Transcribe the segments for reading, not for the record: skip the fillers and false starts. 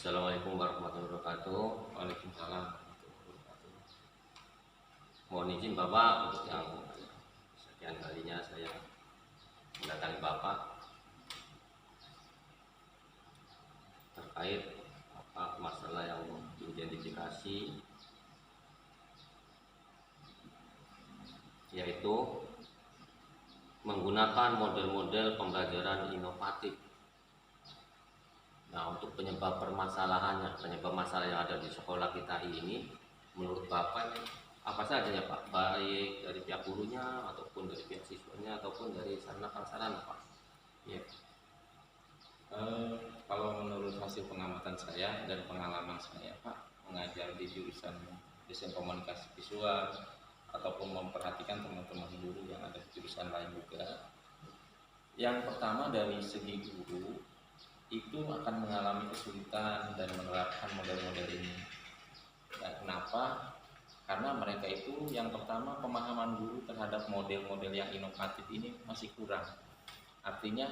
Assalamualaikum warahmatullahi wabarakatuh. Waalaikumsalam warahmatullahi wabarakatuh. Mohon izin Bapak untuk yang sekian kalinya saya mendatangi Bapak terkait masalah yang diidentifikasi, yaitu menggunakan model-model pembelajaran inovatif. Nah, untuk penyebab permasalahannya, penyebab masalah yang ada di sekolah kita ini, menurut Bapak apa saja ya Pak? Baik dari pihak gurunya, ataupun dari pihak siswanya, ataupun dari sarana prasarana Pak? Ya. Kalau menurut hasil pengamatan saya dan pengalaman saya Pak, mengajar di jurusan desain komunikasi visual ataupun memperhatikan teman-teman guru yang ada di jurusan lain juga. Yang pertama dari segi guru itu akan mengalami kesulitan dan menerapkan model-model ini. Dan kenapa? Karena mereka itu yang pertama pemahaman guru terhadap model-model yang inovatif ini masih kurang. Artinya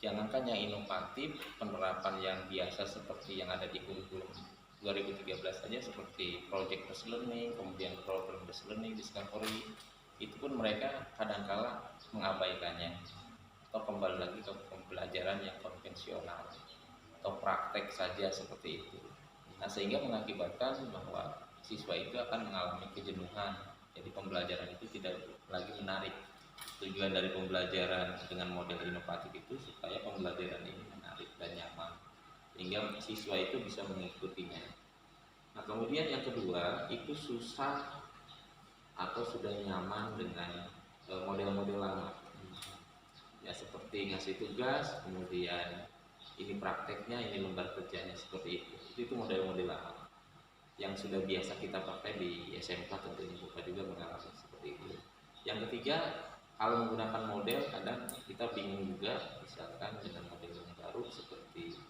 jangankan yang inovatif, penerapan yang biasa seperti yang ada di kurikulum 2013 saja seperti project based learning, kemudian problem based learning, discovery, itu pun mereka kadangkala mengabaikannya atau kembali lagi ke pembelajaran yang konvensional atau praktek saja seperti itu. Nah, sehingga mengakibatkan bahwa siswa itu akan mengalami kejenuhan. Jadi pembelajaran itu tidak lagi menarik. Tujuan dari pembelajaran dengan model inovatif itu supaya pembelajaran ini menarik dan nyaman, sehingga siswa itu bisa mengikutinya. Nah, kemudian yang kedua itu susah atau sudah nyaman dengan model-model lama. Ya seperti ngasih tugas, kemudian ini prakteknya, ini lembar kerjanya seperti itu. Itu model-model lama yang sudah biasa kita pakai di SMK, tentunya Bapak juga mengalami seperti itu. Yang ketiga, kalau menggunakan model kadang kita bingung juga, misalkan dengan model yang baru seperti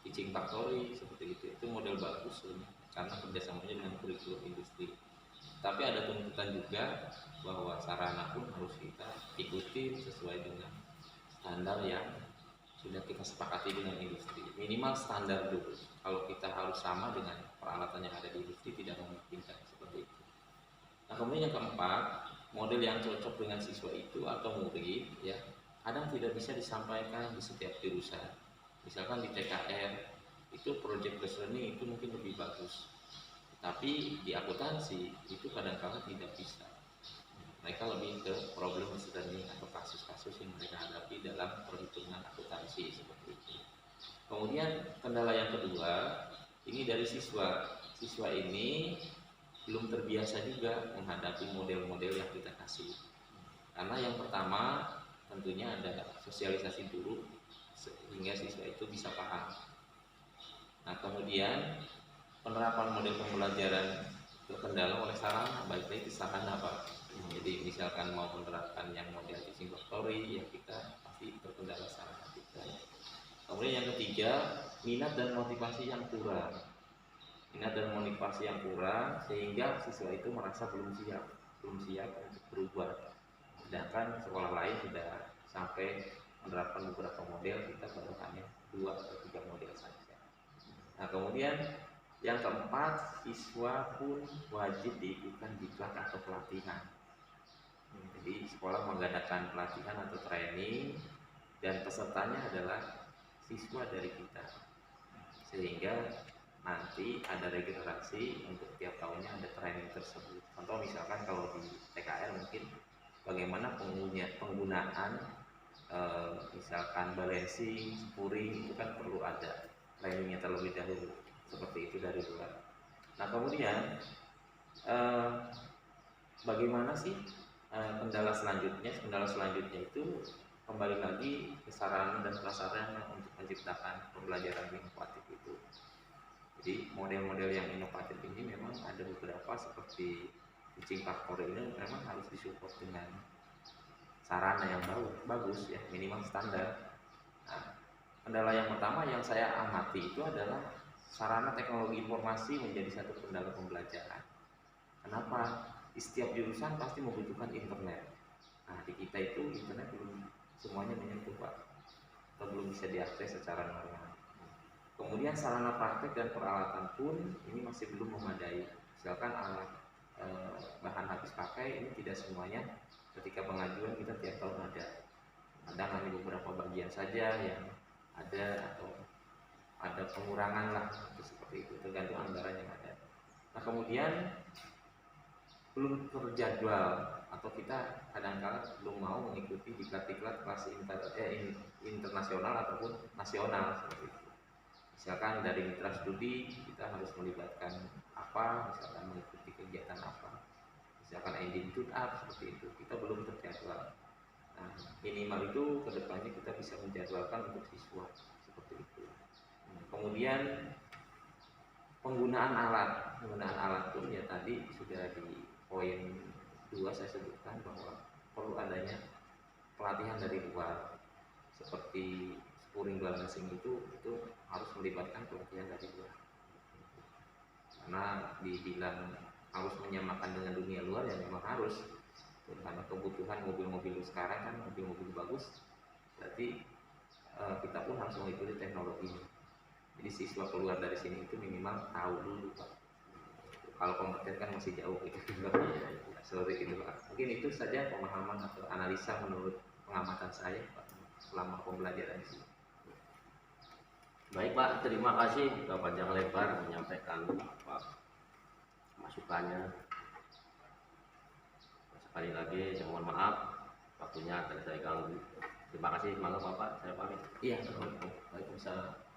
teaching factory seperti itu model bagus karena kerjasamanya dengan kurikulum industri. Tapi ada tuntutan juga bahwa sarana pun harus kita ikuti sesuai dengan standar yang sudah kita sepakati dengan industri. Minimal standar dulu. Kalau kita harus sama dengan peralatan yang ada di industri tidak memungkinkan seperti itu. Nah, kemudian yang keempat, model yang cocok dengan siswa itu atau murid ya kadang tidak bisa disampaikan di setiap jurusan. Misalkan di TKR itu project based learning itu mungkin lebih bagus, tapi di akuntansi itu kadang-kadang tidak bisa. Mereka lebih ke problem based learning atau kasus-kasus yang mereka hadapi dalam perhitungan akuntansi seperti itu. Kemudian kendala yang kedua ini dari siswa. Siswa ini belum terbiasa juga menghadapi model-model yang kita kasih. Karena yang pertama tentunya ada sosialisasi dulu sehingga siswa itu bisa paham. Nah, kemudian penerapan model pembelajaran terkendala oleh sarana, baik itu sarana Pak. Jadi misalkan mau menerapkan yang model teaching factory, ya kita pasti terkendala sarana kita. Kemudian yang ketiga, minat dan motivasi yang kurang. Minat dan motivasi yang kurang sehingga siswa itu merasa belum siap untuk berubah. Sedangkan sekolah lain sudah sampai menerapkan beberapa model, kita baru hanya 2 atau 3 model saja. Nah, kemudian yang keempat, siswa pun wajib diikutkan diklat atau pelatihan. Jadi sekolah mengadakan pelatihan atau training dan pesertanya adalah siswa dari kita. Sehingga nanti ada regenerasi untuk tiap tahunnya ada training tersebut. Contoh misalkan kalau di TKR mungkin bagaimana penggunaan misalkan balancing, spuring itu kan perlu ada trainingnya terlebih dahulu seperti itu dari luar. Nah, kemudian bagaimana sih kendala selanjutnya? Kendala selanjutnya itu kembali lagi ke sarana dan prasarana untuk menciptakan pembelajaran inovatif itu. Jadi model-model yang inovatif ini memang ada beberapa seperti teaching factory ini memang harus disupport dengan sarana yang bagus ya, minimal standar. Nah, kendala yang pertama yang saya amati itu adalah sarana teknologi informasi menjadi satu kendala pembelajaran. Kenapa? Di setiap jurusan pasti membutuhkan internet. Nah, di kita itu internet belum semuanya menyentuh Pak, atau belum bisa diakses secara normal. Kemudian sarana praktek dan peralatan pun ini masih belum memadai. Misalkan alat bahan habis pakai ini tidak semuanya ketika pengajuan kita tiap tahun ada. Kadang hanya beberapa bagian saja yang ada atau ada pengurangan lah seperti itu, tergantung anggaran yang ada. Nah kemudian belum terjadwal atau kita kadang-kala belum mau mengikuti diklat-diklat kelas internasional ataupun nasional seperti itu. Misalkan dari mitra studi kita harus melibatkan apa, misalkan mengikuti kegiatan apa, misalkan engine tune up seperti itu, kita belum terjadwal. Nah, minimal itu kedepannya kita bisa menjadwalkan untuk siswa seperti itu. Kemudian penggunaan alat pun ya tadi sudah di poin 2 saya sebutkan bahwa perlu adanya pelatihan dari luar seperti spuring balancing itu harus melibatkan pelatihan dari luar karena dibilang harus menyamakan dengan dunia luar ya memang harus karena kebutuhan mobil-mobil sekarang kan mobil-mobil bagus berarti kita pun harus mengikuti teknologinya. Jadi siswa keluar dari sini itu minimal tahu dulu Pak. Kalau kompeten kan masih jauh gitu. Seperti itu Pak. Mungkin itu saja pemahaman atau analisa menurut pengamatan saya Pak selama pembelajaran di sini. Baik Pak, terima kasih sudah panjang lebar menyampaikan apa masukannya. Sekali lagi saya mohon maaf waktunya tadi saya ganggu. Terima kasih, semoga Bapak saya pamit. Iya, Waalaikumsalam.